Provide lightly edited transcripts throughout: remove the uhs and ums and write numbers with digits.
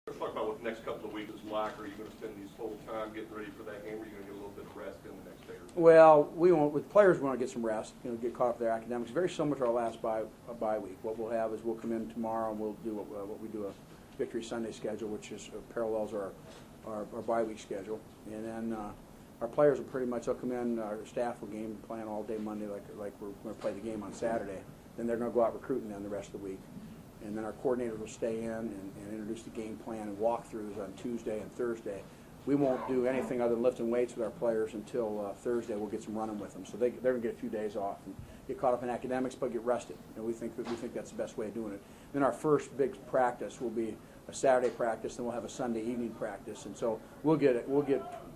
Let's talk about what the next couple of weeks is like. Are you going to spend this whole time getting ready for that game, or are you going to get a little bit of rest in the next day or two? Well, we want, with players, we want to get some rest, get caught up with their academics. Very similar to our last bye week. What we'll have is we'll come in tomorrow and we'll do what we do a Victory Sunday schedule, which is parallels our bye week schedule. And then our players will pretty much, they'll come in, our staff will game plan all day Monday like we're going to play the game on Saturday. Then they're going to go out recruiting then the rest of the week. And then our coordinators will stay in and introduce the game plan and walkthroughs on Tuesday and Thursday. We won't do anything other than lifting weights with our players until Thursday. We'll get some running with them, so they're going to get a few days off and get caught up in academics, but get rested. And we think that's the best way of doing it. Then our first big practice will be a Saturday practice, then we'll have a Sunday evening practice, and so we'll get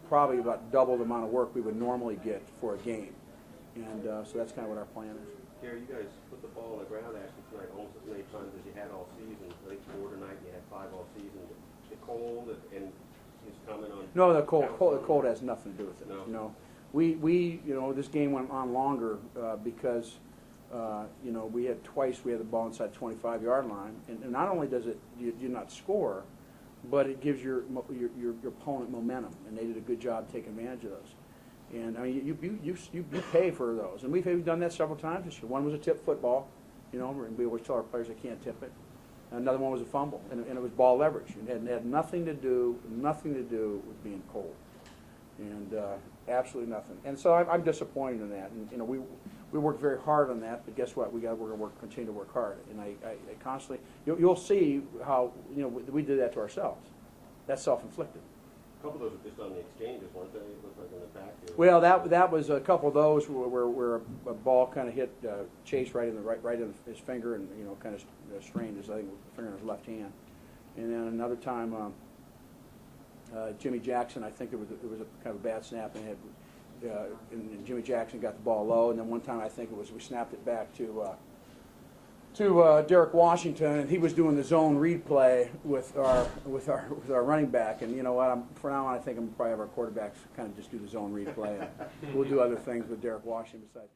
probably about double the amount of work we would normally get for a game. And so that's kind of what our plan is. Gary, you guys put the ball on the ground actually tonight almost as many times as you had all season. I think 4 tonight, you had 5 all season. The cold and his comment on... No, the cold has nothing to do with it. No. We this game went on longer because we had the ball inside the 25-yard line, and not only does it you not score, but it gives your opponent momentum, and they did a good job taking advantage of those. And I mean, you pay for those, and we've done that several times this year. One was a tip football, and we always tell our players they can't tip it. Another one was a fumble, and it was ball leverage. It had nothing to do with being cold, and absolutely nothing. And so I'm disappointed in that. And we worked very hard on that, but guess what? We're going to continue to work hard. And I constantly, you'll see how we did that to ourselves. That's self-inflicted. A couple of those were just on the exchanges, weren't they? It looked like in the back here. Well, that was a couple of those where a ball kind of hit Chase right in his finger, and kind of strained his finger in his left hand. And then another time, Jimmy Jackson, I think it was a kind of a bad snap, and Jimmy Jackson got the ball low. And then one time I think we snapped it back to Derek Washington, and he was doing the zone read play with our running back. And you know what? For now on, I think I'm probably have our quarterbacks kind of just do the zone read play. And we'll do other things with Derek Washington besides.